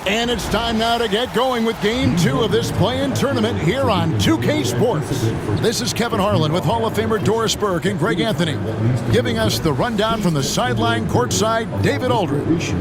And it's time now to get going with Game 2 of this play-in tournament here on 2K Sports. This is Kevin Harlan with Hall of Famer Doris Burke and Greg Anthony, giving us the rundown from the sideline courtside, David Aldridge.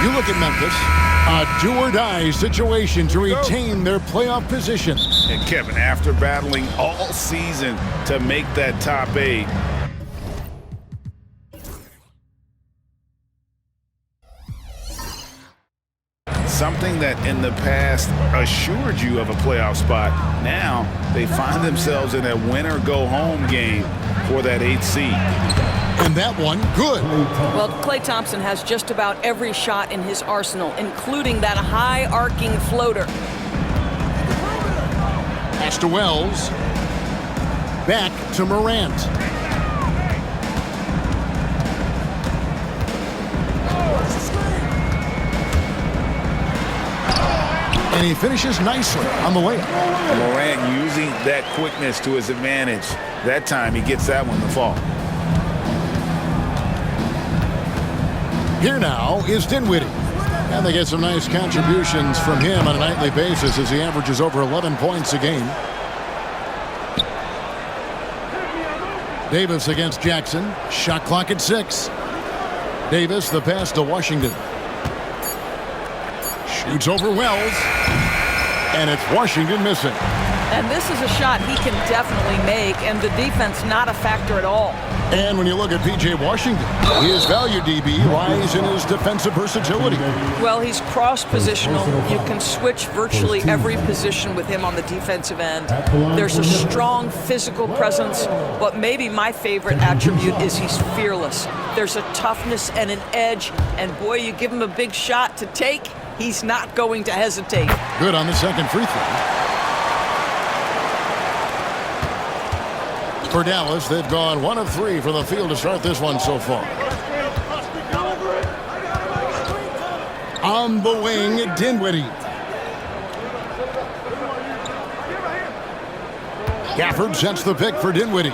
You look at Memphis, a do-or-die situation to retain their playoff position. And Kevin, after battling all season to make that top 8, something that in the past assured you of a playoff spot, now they find themselves in a win-or-go-home game for that 8th seed. And that one, good. Well, Klay Thompson has just about every shot in his arsenal, including that high-arcing floater. Pass to Wells. Back to Morant. And he finishes nicely on the layup. Morant using that quickness to his advantage. That time he gets that one to fall. Here now is Dinwiddie. And they get some nice contributions from him on a nightly basis as he averages over 11 points a game. Davis against Jackson. Shot clock at 6. Davis, the pass to Washington. Shoots over Wells. And it's Washington missing. And this is a shot he can definitely make, and the defense not a factor at all. And when you look at P.J. Washington, his value, DB, lies in his defensive versatility. Well, he's cross-positional. You can switch virtually every position with him on the defensive end. There's a strong physical presence, but maybe my favorite attribute is he's fearless. There's a toughness and an edge, and boy, you give him a big shot to take, he's not going to hesitate. Good on the second free throw. For Dallas, they've gone 1 of 3 from the field to start this one so far. On the wing, Dinwiddie. Gafford sets the pick for Dinwiddie.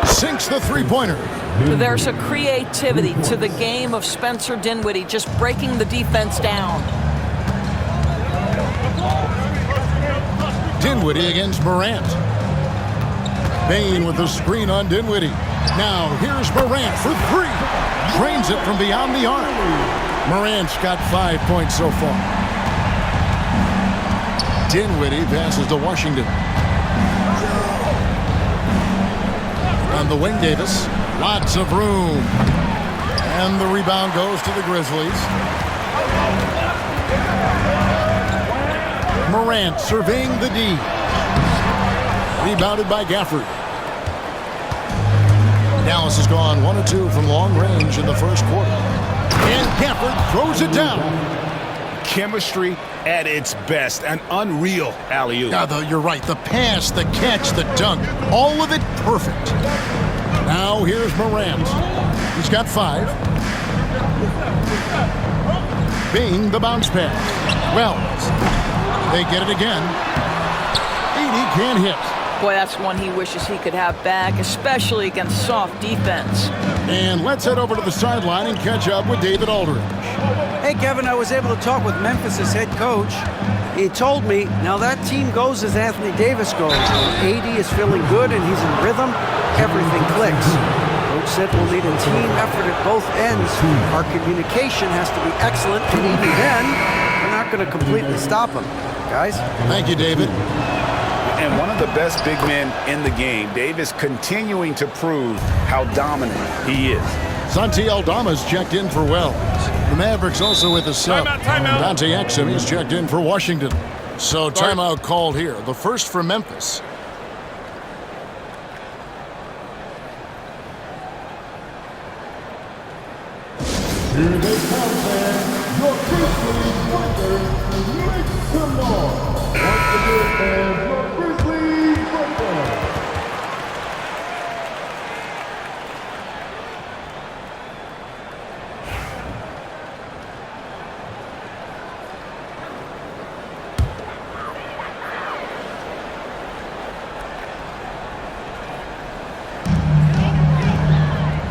Sinks the three-pointer. There's a creativity to the game of Spencer Dinwiddie, just breaking the defense down. Dinwiddie against Morant. Bain with the screen on Dinwiddie. Now here's Morant for 3. Drains it from beyond the arc. Morant's got 5 points so far. Dinwiddie passes to Washington. On the wing, Davis. Lots of room. And the rebound goes to the Grizzlies. Morant surveying the D. Rebounded by Gafford. Dallas has gone 1 of 2 from long range in the first quarter. And Gafford throws it down. Chemistry at its best. An unreal alley-oop. You're right. The pass, the catch, the dunk. All of it perfect. Now here's Morant. He's got 5. Bain, the bounce pass. Wells. They get it again. 80 can't hit. Boy, that's one he wishes he could have back, especially against soft defense. And let's head over to the sideline and catch up with David Aldridge. Hey, Kevin, I was able to talk with Memphis' head coach. He told me, now that team goes as Anthony Davis goes. When AD is feeling good and he's in rhythm, everything clicks. Coach said we'll need a team effort at both ends. Our communication has to be excellent, and even then, we're not going to completely stop them. Guys? Thank you, David. And one of the best big men in the game, Davis continuing to prove how dominant he is. Santi Aldama's checked in for Wells. The Mavericks also with a sub. Timeout. Dante Exum is checked in for Washington. So timeout called here. The first for Memphis. Here they come, fans. Your Grizzlies Breakers, make some noise. Once again, fans, your Grizzlies Breakers.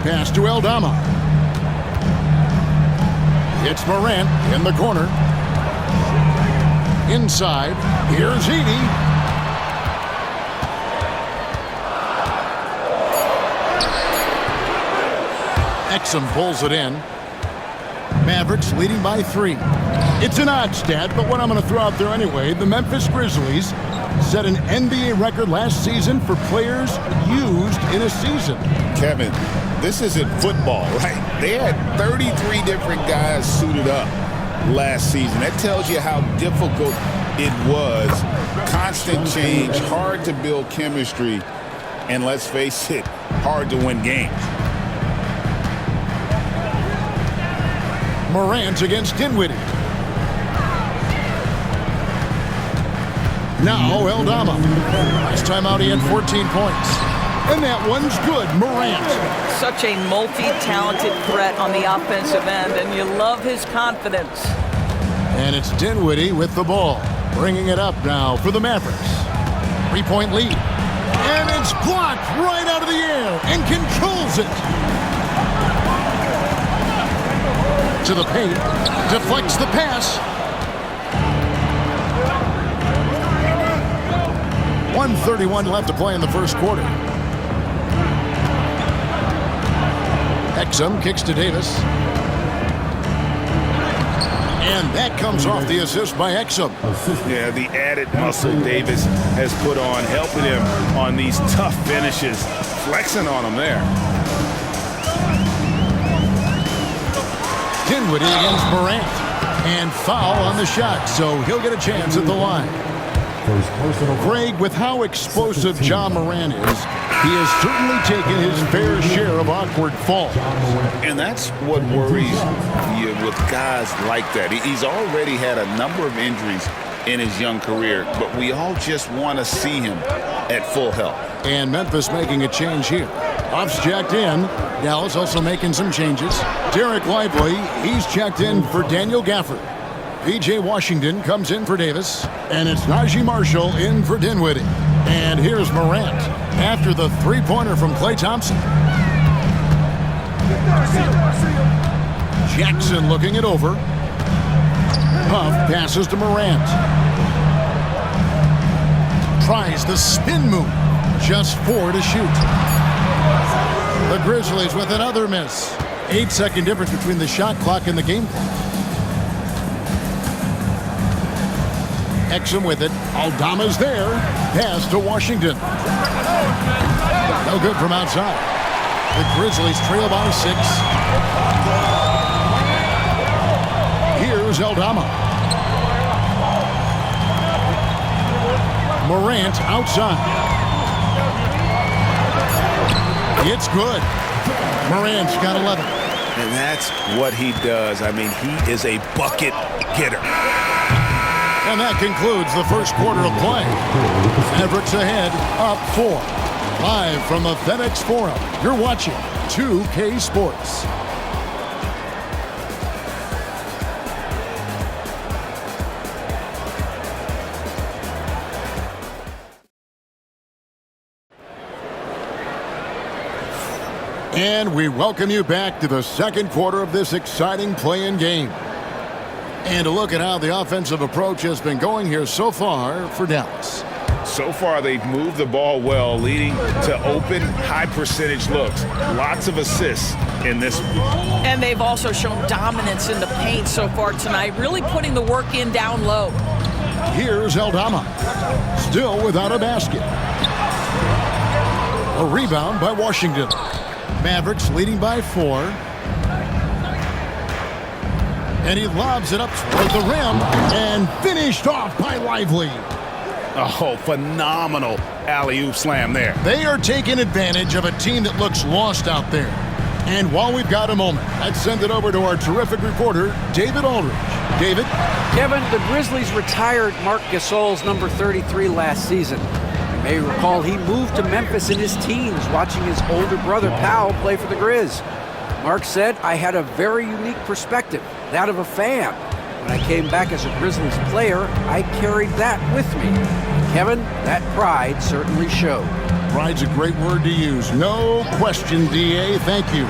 Pass to Aldama. It's Morant in the corner. Inside, here's Edey. Exum pulls it in. Mavericks leading by 3. It's an odd stat, but what I'm going to throw out there anyway, the Memphis Grizzlies set an NBA record last season for players used in a season. Kevin, this isn't football, right? They had 33 different guys suited up last season. That tells you how difficult it was. Constant change, hard to build chemistry, and let's face it, hard to win games. Morant against Dinwiddie. Now Aldama. Last time out he had 14 points. And that one's good, Morant. Such a multi-talented threat on the offensive end, and you love his confidence. And it's Dinwiddie with the ball. Bringing it up now for the Mavericks. 3-point lead. And it's blocked right out of the air and controls it. To the paint. Deflects the pass. 1:31 left to play in the first quarter. Exum kicks to Davis. And that comes off the assist by Exum. Yeah, the added muscle Davis has put on, helping him on these tough finishes, flexing on him there. Dinwiddie against Morant. And foul on the shot, so he'll get a chance at the line. Greg, with how explosive Ja Morant is, he has certainly taken his fair share of awkward falls. And that's what worries you with guys like that. He's already had a number of injuries in his young career, but we all just want to see him at full health. And Memphis making a change here. Off's checked in. Dallas also making some changes. Derek Lively, he's checked in for Daniel Gafford. P.J. Washington comes in for Davis. And it's Najee Marshall in for Dinwiddie. And here's Morant after the three-pointer from Klay Thompson. Jackson looking it over. Huff passes to Morant. Tries the spin move. Just 4 to shoot. The Grizzlies with another miss. 8-second difference between the shot clock and the game clock. Exum with it. Aldama's there. Pass to Washington. No good from outside. The Grizzlies trail by 6. Here's Aldama. Morant outside. It's good. Morant's got 11. And that's what he does. I mean, he is a bucket getter. And that concludes the first quarter of play. Mavericks ahead, up 4. Live from the FedEx Forum, you're watching 2K Sports. And we welcome you back to the second quarter of this exciting play-in game. And a look at how the offensive approach has been going here so far for Dallas. So far, they've moved the ball well, leading to open, high-percentage looks. Lots of assists in this one. And they've also shown dominance in the paint so far tonight, really putting the work in down low. Here's Aldama, still without a basket. A rebound by Washington. Mavericks leading by 4. And he lobs it up toward the rim and finished off by Lively. Oh, phenomenal alley-oop slam there. They are taking advantage of a team that looks lost out there. And while we've got a moment, let's send it over to our terrific reporter, David Aldridge. David? Kevin, the Grizzlies retired Marc Gasol's number 33 last season. You may recall he moved to Memphis in his teens, watching his older brother Powell play for the Grizz. Marc said, "I had a very unique perspective, that of a fan. When I came back as a Grizzlies player, I carried that with me." Kevin, that pride certainly showed. Pride's a great word to use. No question, D.A. Thank you.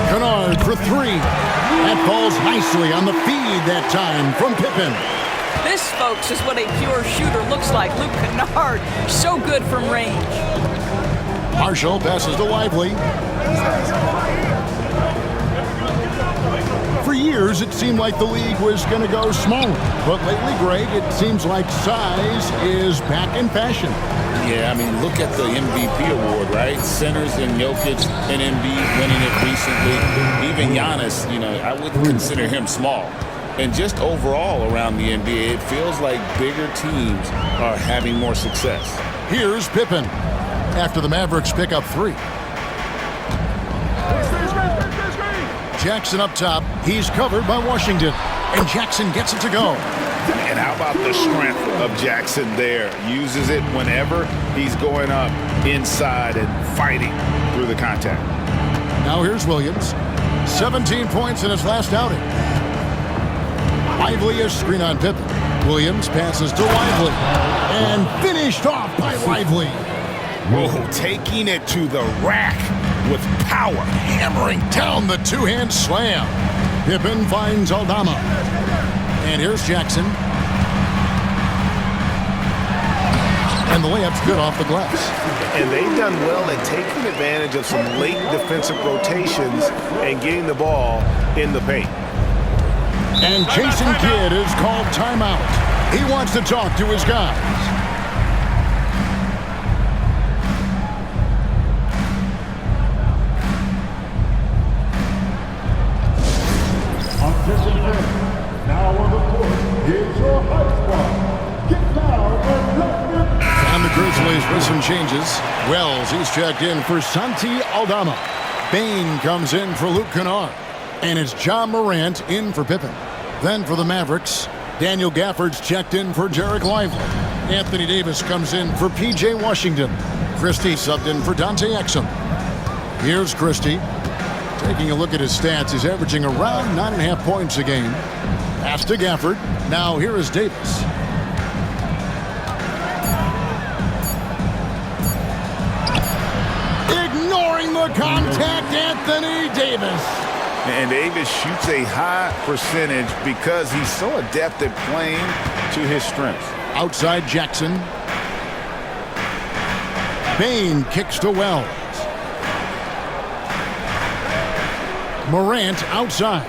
Kennard for three. That falls nicely on the feed that time from Pippen. This, folks, is what a pure shooter looks like. Luke Kennard, so good from range. Marshall passes to Lively. For years, it seemed like the league was going to go smaller. But lately, Greg, it seems like size is back in fashion. Yeah, I mean, look at the MVP award, right? Centers and Jokic and Embiid winning it recently. Even Giannis, you know, I wouldn't consider him small. And just overall around the NBA, it feels like bigger teams are having more success. Here's Pippen after the Mavericks pick up three. Jackson up top. He's covered by Washington. And Jackson gets it to go. And how about the strength of Jackson there? Uses it whenever he's going up inside and fighting through the contact. Now here's Williams. 17 points in his last outing. Lively is screen on Pippen. Williams passes to Lively. And finished off by Lively. Whoa, taking it to the rack with power. Hammering down the two-hand slam. Pippen finds Aldama. And here's Jackson. And the layup's good off the glass. And they've done well at taking advantage of some late defensive rotations and getting the ball in the paint. And Jason Kidd is called timeout. He wants to talk to his guys. Now on the court, it's your high squad. Get down and let them. And the Grizzlies with some changes. Wells, he's checked in for Santi Aldama. Bain comes in for Luke Kennard. And it's John Morant in for Pippen. Then for the Mavericks, Daniel Gafford's checked in for Derek Lively. Anthony Davis comes in for P.J. Washington. Christie subbed in for Dante Exum. Here's Christie. Taking a look at his stats, he's averaging around 9.5 points a game. Pass to Gafford. Now here is Davis. Ignoring the contact, Anthony Davis. And Davis shoots a high percentage because he's so adept at playing to his strengths. Outside Jackson. Bain kicks to Wells. Morant outside.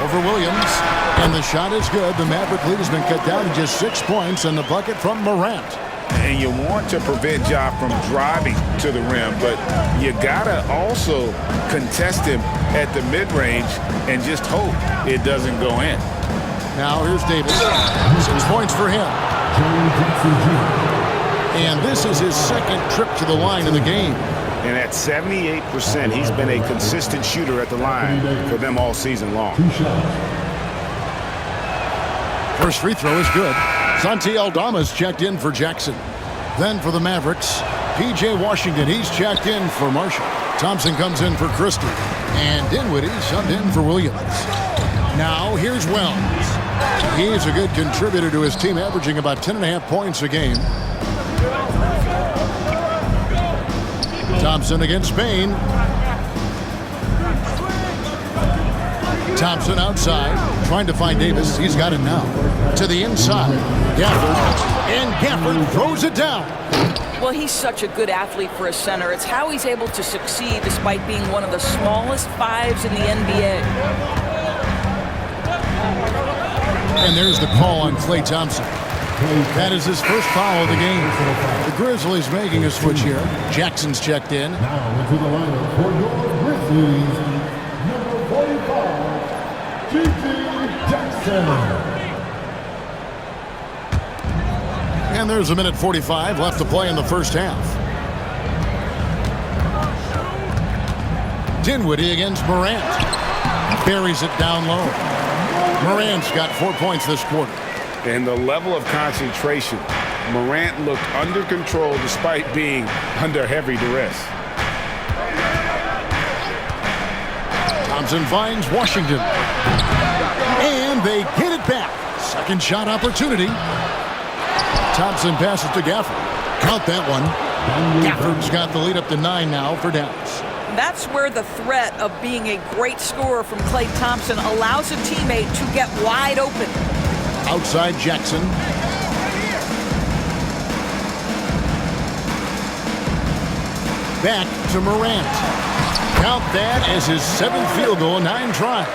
Over Williams. And the shot is good. The Maverick lead has been cut down to just 6 points, and the bucket from Morant. And you want to prevent Ja from driving to the rim, but you gotta also contest him at the mid-range and just hope it doesn't go in. Now here's Davis. 6 points for him. And this is his second trip to the line in the game. And at 78%, he's been a consistent shooter at the line for them all season long. First free throw is good. Santi Aldama's checked in for Jackson. Then for the Mavericks, P.J. Washington, he's checked in for Marshall. Thompson comes in for Christie. And Dinwiddie subbed in for Williams. Now here's Wells. He's a good contributor to his team, averaging about 10.5 points a game. Thompson against Bain. Thompson outside, trying to find Davis. He's got it now. To the inside. Gafford. And Gafford throws it down. Well, he's such a good athlete for a center. It's how he's able to succeed despite being one of the smallest fives in the NBA. And there's the call on Klay Thompson. That is his first foul of the game. The Grizzlies making a switch here. Jackson's checked in. Now into the lineup for your Grizzlies, number 45, G.G. Jackson. And there's a minute 45 left to play in the first half. Dinwiddie against Morant. Buries it down low. Morant's got 4 points this quarter. And the level of concentration, Morant looked under control despite being under heavy duress. Thompson finds Washington. And they get it back. Second shot opportunity. Thompson passes to Gafford. Count that one. Gafford's got the lead up to 9 now for Dallas. That's where the threat of being a great scorer from Klay Thompson allows a teammate to get wide open. Outside Jackson. Back to Morant. Count that as his 7th field goal in 9 tries.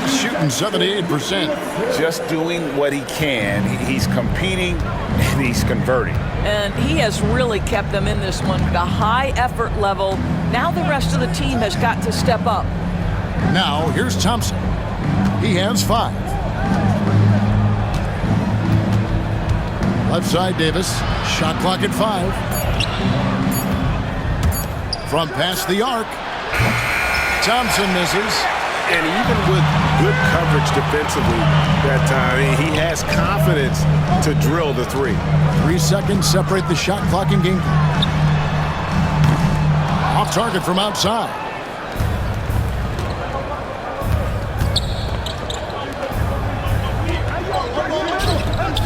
He's shooting 78%. Just doing what he can. He's competing and he's converting. And he has really kept them in this one. The high effort level. Now the rest of the team has got to step up. Now here's Thompson. He has 5. Left side Davis. Shot clock at 5. From past the arc. Thompson misses. And even with good coverage defensively that time, he has confidence to drill the 3. 3 seconds separate the shot clock and game clock. Off target from outside.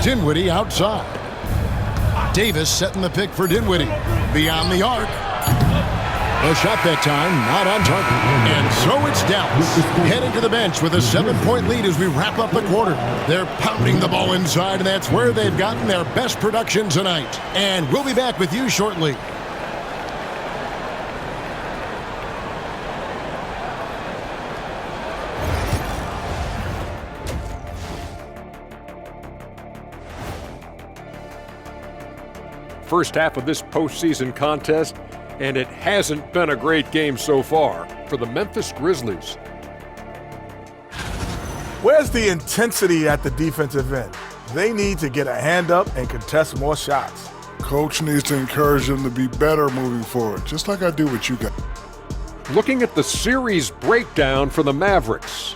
Dinwiddie outside. Davis setting the pick for Dinwiddie. Beyond the arc. A shot that time, not on target. And so it's Dallas. Heading to the bench with a 7-point lead as we wrap up the quarter. They're pounding the ball inside, and that's where they've gotten their best production tonight. And we'll be back with you shortly. First half of this postseason contest, and it hasn't been a great game so far for the Memphis Grizzlies. Where's the intensity at the defensive end? They need to get a hand up and contest more shots. Coach needs to encourage them to be better moving forward, just like I do with you guys. Looking at the series breakdown for the Mavericks,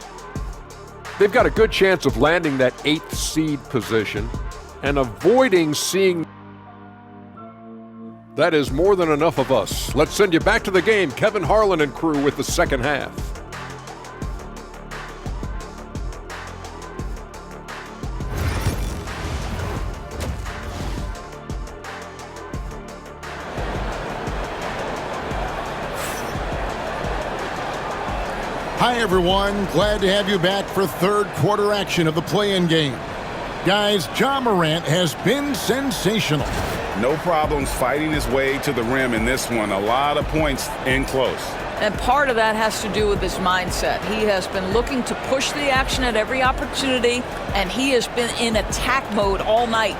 they've got a good chance of landing that 8th seed position and avoiding seeing. That is more than enough of us. Let's send you back to the game. Kevin Harlan and crew with the second half. Hi, everyone. Glad to have you back for third quarter action of the play-in game. Guys, Ja Morant has been sensational. No problems fighting his way to the rim in this one. A lot of points in close. And part of that has to do with his mindset. He has been looking to push the action at every opportunity, and he has been in attack mode all night.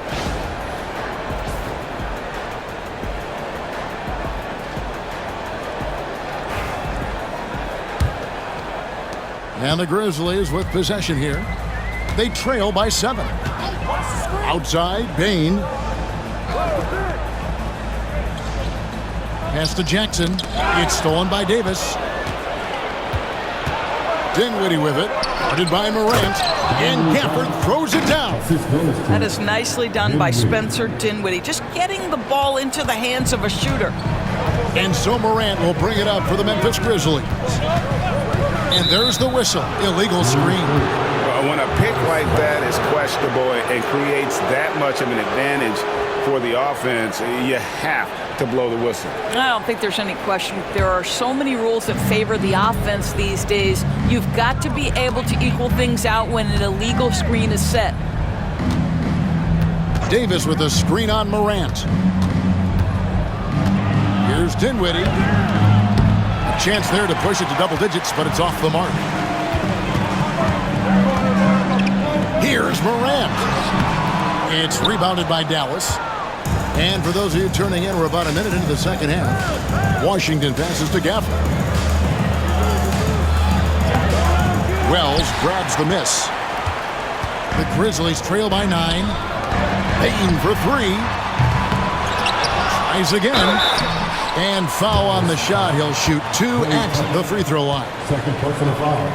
And the Grizzlies with possession here. They trail by 7. Outside, Bane. Pass to Jackson. It's stolen by Davis. Dinwiddie with it. Guarded by Morant. And Gafford throws it down. That is nicely done by Spencer Dinwiddie. Just getting the ball into the hands of a shooter. And so Morant will bring it up for the Memphis Grizzlies. And there's the whistle. Illegal screen. When a pick like that is questionable and creates that much of an advantage for the offense, you have to blow the whistle. I don't think there's any question. There are so many rules that favor the offense these days. You've got to be able to equal things out when an illegal screen is set. Davis with a screen on Morant. Here's Dinwiddie. A chance there to push it to double digits, but it's off the mark. Here's Morant. It's rebounded by Dallas. And for those of you turning in, we're about a minute into the second half. Washington passes to Gafford. Wells grabs the miss. The Grizzlies trail by 9. Payton for 3. Tries again. And foul on the shot. He'll shoot 2 at the free throw line. Second personal foul.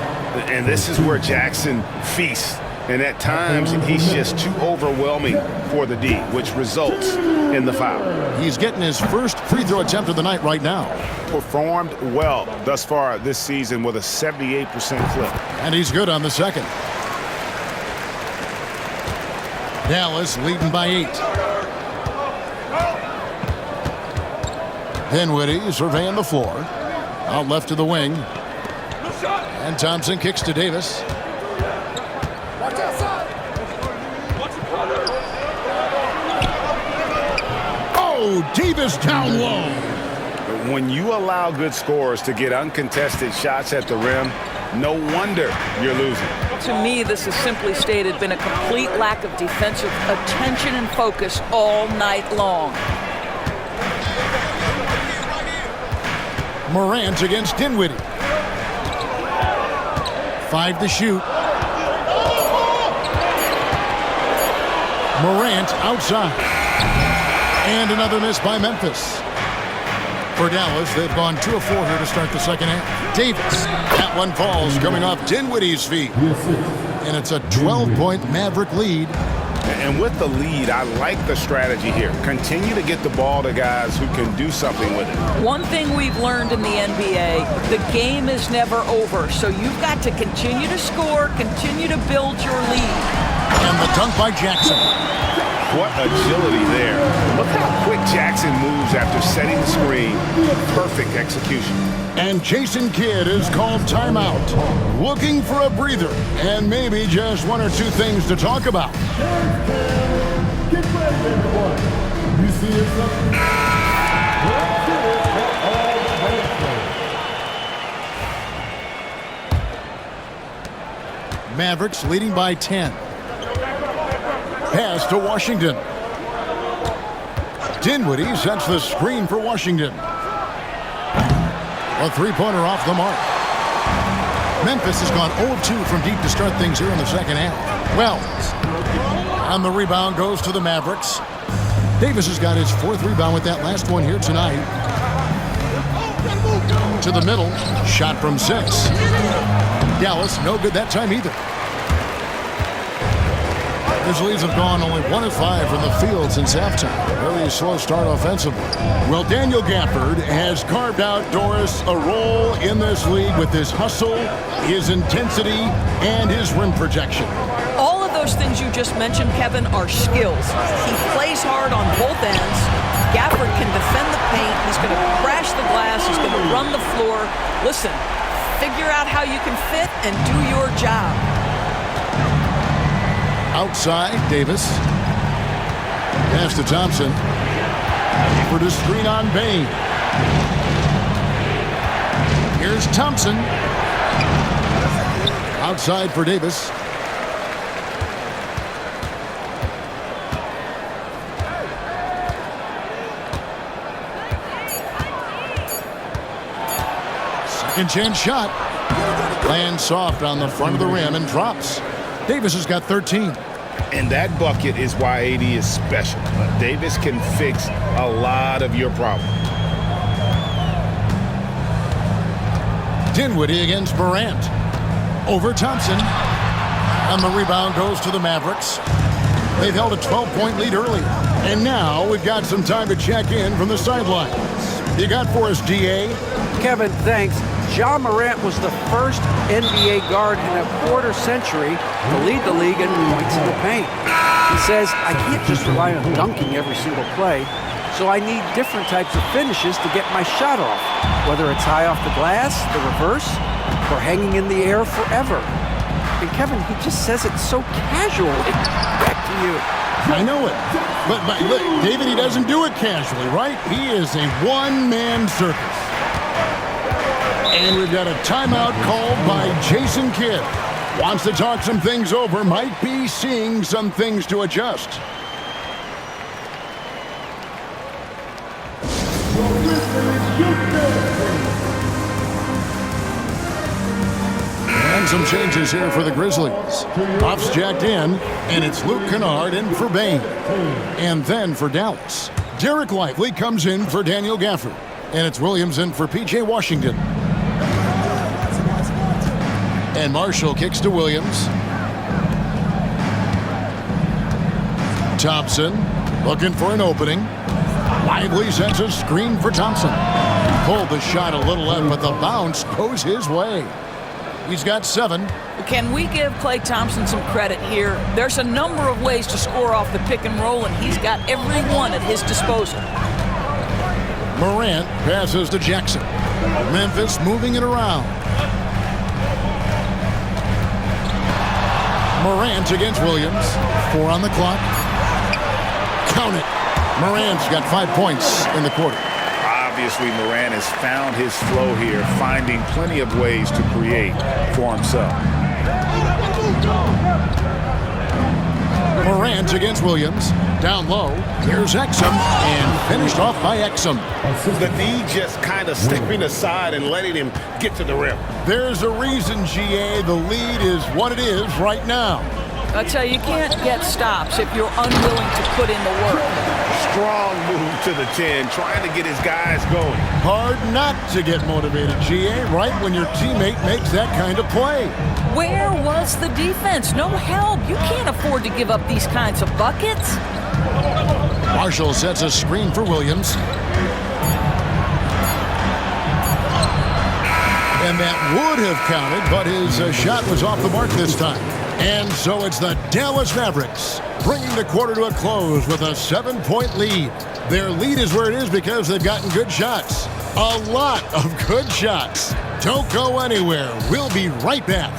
And this is where Jackson feasts. And at times, he's just too overwhelming for the D, which results in the foul. He's getting his first free throw attempt of the night right now. Performed well thus far this season with a 78% clip. And he's good on the second. Dallas leading by 8. Dinwiddie surveying the floor. Out left to the wing. And Thompson kicks to Davis. Oh, Davis down low. When you allow good scorers to get uncontested shots at the rim, no wonder you're losing. To me, this has simply stated been a complete lack of defensive attention and focus all night long. Morant against Dinwiddie. 5 to shoot. Morant outside. And another miss by Memphis. For Dallas, they've gone 2 of 4 here to start the second half. Davis. That one falls coming off Dinwiddie's feet. And it's a 12-point Maverick lead. And with the lead, I like the strategy here. Continue to get the ball to guys who can do something with it. One thing we've learned in the NBA, the game is never over. So you've got to continue to score, continue to build your lead. And the dunk by Jackson. What agility there. Look how quick Jackson moves after setting the screen. Perfect execution. And Jason Kidd is called timeout. Looking for a breather and maybe just 1 or 2 things to talk about. Get ready, everyone. You see yourself. Let's get it for all the bench players. Mavericks leading by 10. Pass to Washington. Dinwiddie sets the screen for Washington. A 3-pointer off the mark. Memphis has gone 0 of 2 from deep to start things here in the second half. Wells. On the rebound goes to the Mavericks. Davis has got his 4th rebound with that last one here tonight. To the middle. Shot from 6. Dallas, no good that time either. Grizzlies have gone only 1 of 5 from the field since halftime. Very slow start offensively. Well, Daniel Gafford has carved out Doris a role in this league with his hustle, his intensity, and his rim projection. All of those things you just mentioned, Kevin, are skills. He plays hard on both ends. Gafford can defend the paint. He's going to crash the glass. He's going to run the floor. Listen, figure out how you can fit and do your job. Outside, Davis. Pass to Thompson. For the screen on Bain. Here's Thompson. Outside for Davis. Second chance shot. Lands soft on the front of the rim and drops. Davis has got 13. And that bucket is why AD is special. Davis can fix a lot of your problems. Dinwiddie against Morant. Over Thompson. And the rebound goes to the Mavericks. They've held a 12-point lead earlier. And now we've got some time to check in from the sidelines. You got for us, DA? Kevin, thanks. Ja Morant was the first NBA guard in a quarter century to lead the league in points in the paint. He says, I can't just rely on dunking every single play, so I need different types of finishes to get my shot off, whether it's high off the glass, the reverse, or hanging in the air forever. And Kevin, he just says it so casually. Back to you. I know it. But look, David, he doesn't do it casually, right? He is a one-man circus. And we've got a timeout called by Jason Kidd. Wants to talk some things over, might be seeing some things to adjust. And some changes here for the Grizzlies. Puff's jacked in, and it's Luke Kennard in for Bain. And then for Dallas, Derek Lively comes in for Daniel Gafford. And it's Williams in for P.J. Washington. And Marshall kicks to Williams. Thompson looking for an opening. Lively sets a screen for Thompson. Pulled the shot a little in, but the bounce goes his way. He's got 7. Can we give Klay Thompson some credit here? There's a number of ways to score off the pick and roll, and he's got every one at his disposal. Morant passes to Jackson. Memphis moving it around. Morant against Williams. 4 on the clock. Count it. Morant's got 5 points in the quarter. Obviously, Morant has found his flow here, finding plenty of ways to create for himself. Morant against Williams. Down low. Here's Exum, and finished off by Exum. The D just kind of stepping aside and letting him get to the rim. There's a reason, GA, the lead is what it is right now. I tell you, you can't get stops if you're unwilling to put in the work. Strong move to the 10, trying to get his guys going. Hard not to get motivated, GA, right when your teammate makes that kind of play. Where was the defense? No help. You can't afford to give up these kinds of buckets. Marshall sets a screen for Williams. And that would have counted, but his shot was off the mark this time. And so it's the Dallas Mavericks bringing the quarter to a close with a 7-point lead. Their lead is where it is because they've gotten good shots. A lot of good shots. Don't go anywhere. We'll be right back.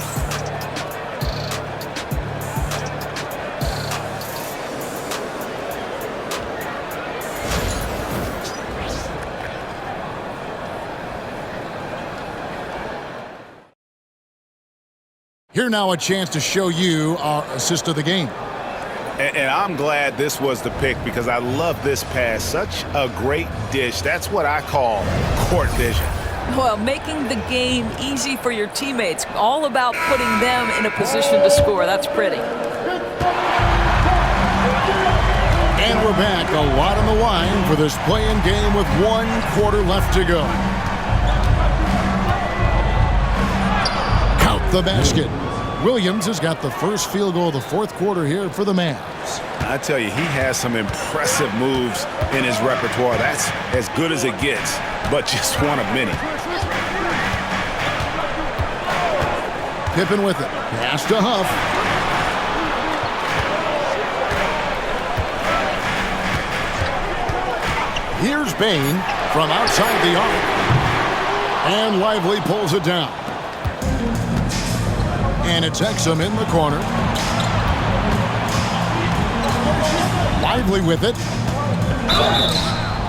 Here now a chance to show you our assist of the game. And I'm glad this was the pick because I love this pass. Such a great dish. That's what I call court vision. Well, making the game easy for your teammates. All about putting them in a position to score. That's pretty. And we're back. A lot on the line for this play-in game with 1 quarter left to go. Count the basket. Williams has got the first field goal of the 4th quarter here for the Mavs. I tell you, he has some impressive moves in his repertoire. That's as good as it gets, but just one of many. Pippen with it. Pass to Huff. Here's Bain from outside the arc. And Lively pulls it down. And it's Exum in the corner. Lively with it.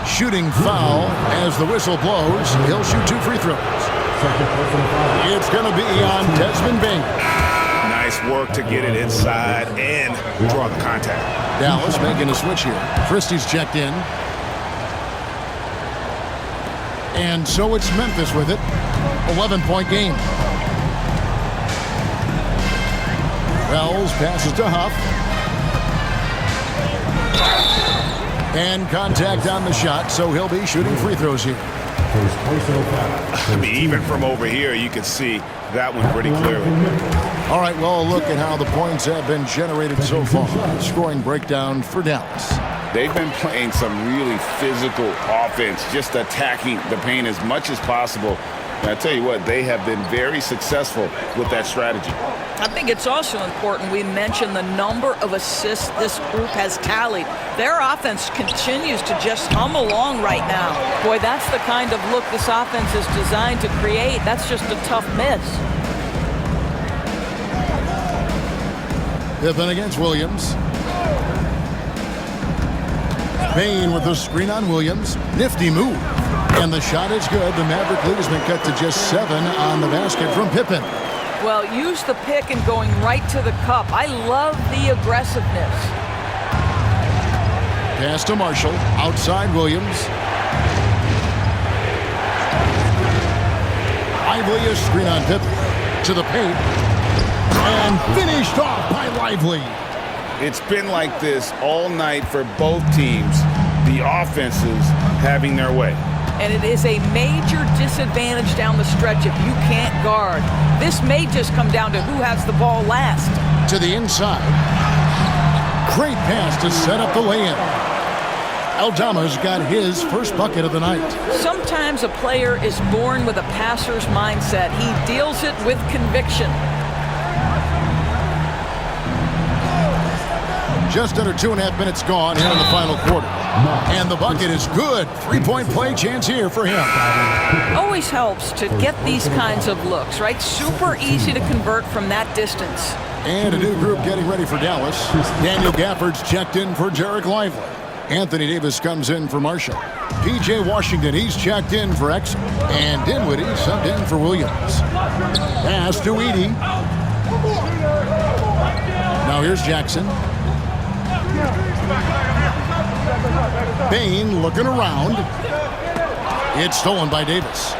Shooting foul as the whistle blows. He'll shoot 2 free throws. It's going to be on Desmond Bain. Nice work to get it inside and draw the contact. Dallas making a switch here. Christie's checked in. And so it's Memphis with it. 11-point game. Wells passes to Huff. And contact on the shot, so he'll be shooting free throws here. I mean, even from over here, you can see that one pretty clearly. All right, well, look at how the points have been generated so far. Scoring breakdown for Dallas. They've been playing some really physical offense, just attacking the paint as much as possible. And I tell you what, they have been very successful with that strategy. I think it's also important we mention the number of assists this group has tallied. Their offense continues to just hum along right now. Boy, that's the kind of look this offense is designed to create. That's just a tough miss. Pippen against Williams. Bain with the screen on Williams. Nifty move. And the shot is good. The Maverick lead has been cut to just 7 on the basket from Pippen. Well, use the pick and going right to the cup. I love the aggressiveness. Pass to Marshall. Outside Williams. Lively is screen on Pippen. To the paint. And finished off by Lively. It's been like this all night for both teams. The offenses having their way. And it is a major disadvantage down the stretch if you can't guard. This may just come down to who has the ball last. To the inside. Great pass to set up the lay-in. Aldama's got his first bucket of the night. Sometimes a player is born with a passer's mindset. He deals it with conviction. Just under 2.5 minutes gone here in the final quarter. And the bucket is good. 3-point play chance here for him. Always helps to get these kinds of looks, right? Super easy to convert from that distance. And a new group getting ready for Dallas. Daniel Gafford's checked in for Jarek Lively. Anthony Davis comes in for Marshall. P.J. Washington, he's checked in for Exum. And Dinwiddie subbed in for Williams. Pass to Edey. Now here's Jackson. Bain looking around. It's stolen by Davis.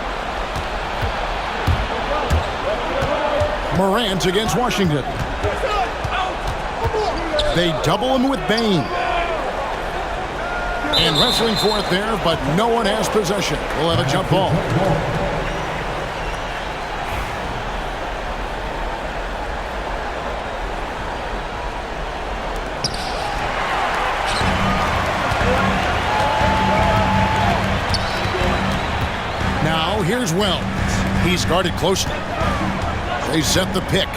Morant against Washington. They double him with Bain. And wrestling for it there, but no one has possession. We'll have a jump ball. Now here's Wells. He's guarded closely. They set the pick.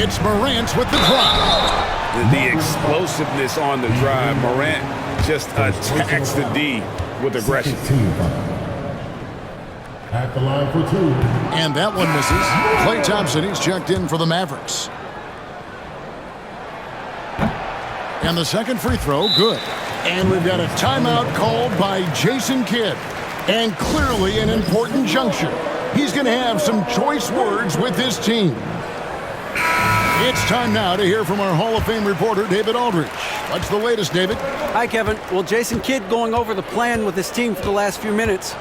It's Morant with the drive. The explosiveness on the drive. Morant just attacks the D with aggression. At the line for two. And that one misses. Klay Thompson, he's checked in for the Mavericks. And the second free throw, good. And we've got a timeout called by Jason Kidd. And clearly an important juncture. He's going to have some choice words with his team. It's time now to hear from our Hall of Fame reporter, David Aldridge. What's the latest, David? Hi, Kevin. Well, Jason Kidd going over the plan with his team for the last few minutes.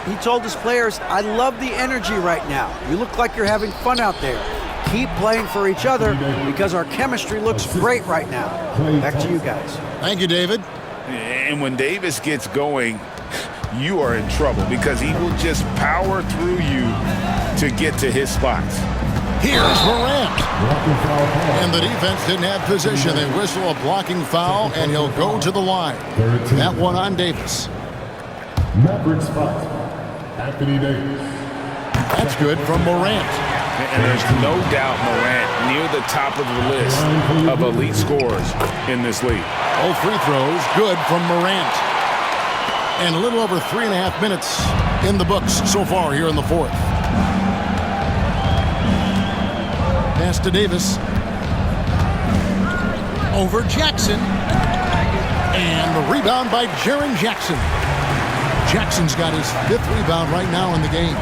He told his players, I love the energy right now. You look like you're having fun out there. Keep playing for each other because our chemistry looks great right now. Back to you guys. Thank you, David. And when Davis gets going, you are in trouble because he will just power through you to get to his spots. Here's Morant. And the defense didn't have position. They whistle a blocking foul, and he'll go to the line. That one on Davis. Mavericks spot. Anthony Davis. That's good from Morant. And there's no doubt Morant near the top of the list of elite scorers in this league. Both free throws, good from Morant. And a little over 3.5 minutes in the books so far here in the fourth. Pass to Davis. Over Jackson. And the rebound by Jaren Jackson. Jackson's got his 5th rebound right now in the game.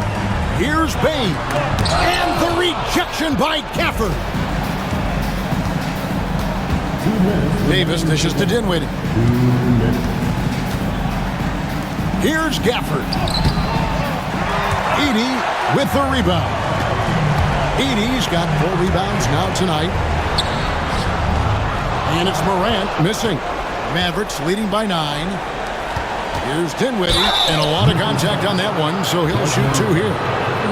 Here's Bain. And the rejection by Gafford. Davis dishes to Dinwiddie. Here's Gafford. Edey with the rebound. Edey's got 4 rebounds now tonight. And it's Morant missing. Mavericks leading by 9. Here's Dinwiddie, and a lot of contact on that one, so he'll shoot 2 here.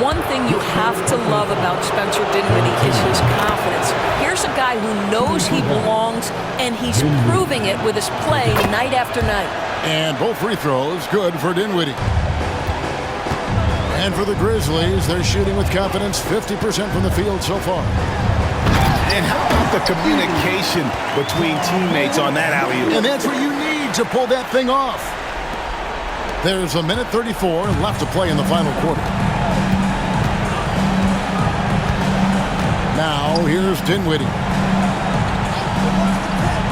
One thing you have to love about Spencer Dinwiddie is his confidence. Here's a guy who knows he belongs, and he's proving it with his play night after night. And both free throws good for Dinwiddie. And for the Grizzlies, they're shooting with confidence, 50% from the field so far. And how about the communication between teammates on that alley-oop? And that's what you need to pull that thing off. There's 1:34 left to play in the final quarter. Now, here's Dinwiddie.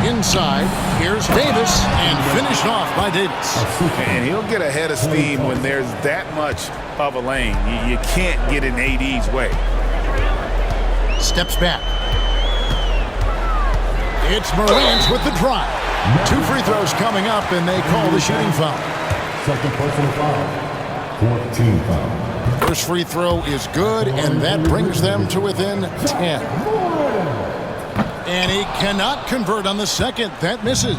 Inside, here's Davis, and finished off by Davis. And he'll get ahead of steam when there's that much of a lane. You can't get in AD's way. Steps back. It's Morant with the drive. 2 free throws coming up, and they call the shooting foul. Second personal foul. 14 foul. First free throw is good, and that brings them to within 10. And he cannot convert on the second. That misses.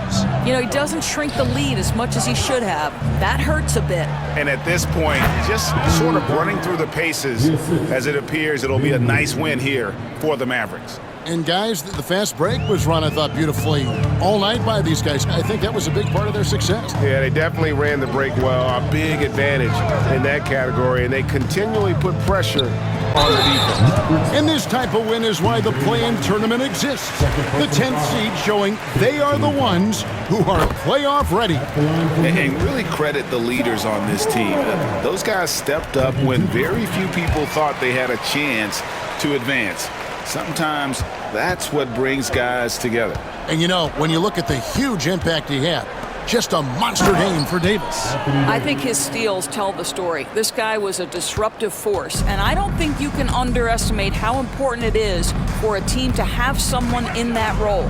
You know, he doesn't shrink the lead as much as he should have. That hurts a bit. And at this point, just sort of running through the paces as it appears it'll be a nice win here for the Mavericks. And guys, the fast break was run, I thought, beautifully all night by these guys. I think that was a big part of their success. Yeah, they definitely ran the break well. A big advantage in that category, and they continually put pressure on the defense. And this type of win is why the play-in tournament exists. The 10th seed showing they are the ones who are playoff ready. And really credit the leaders on this team. Those guys stepped up when very few people thought they had a chance to advance. Sometimes that's what brings guys together. And you know, when you look at the huge impact he had, just a monster game for Davis. I think his steals tell the story. This guy was a disruptive force, and I don't think you can underestimate how important it is for a team to have someone in that role.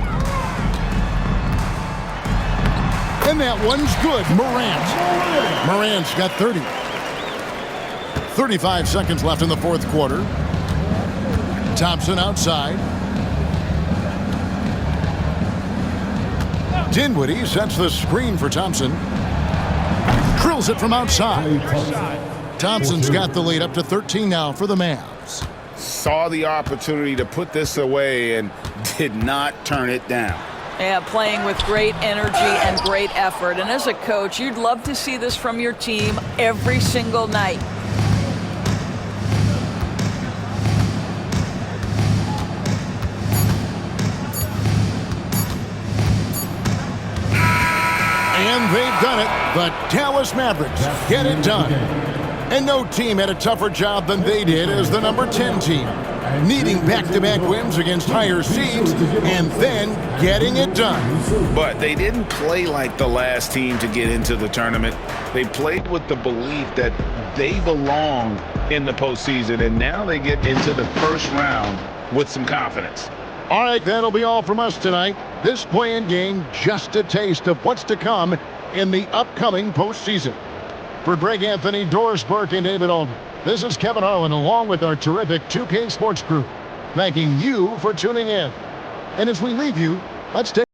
And that one's good. Morant's got 30. 35 seconds left in the fourth quarter. Thompson outside. Dinwiddie sets the screen for Thompson. Drills it from outside. Thompson's got the lead up to 13 now for the Mavs. Saw the opportunity to put this away and did not turn it down. Yeah, playing with great energy and great effort. And as a coach, you'd love to see this from your team every single night. And they've done it. The Dallas Mavericks get it done. And no team had a tougher job than they did as the number 10 team. Needing back-to-back wins against higher seeds and then getting it done. But they didn't play like the last team to get into the tournament. They played with the belief that they belong in the postseason, and now they get into the first round with some confidence. All right, that'll be all from us tonight. This play-in game, just a taste of what's to come in the upcoming postseason. For Greg Anthony, Doris Burke, and David Alden, this is Kevin Harlan along with our terrific 2K Sports crew, thanking you for tuning in. And as we leave you, let's take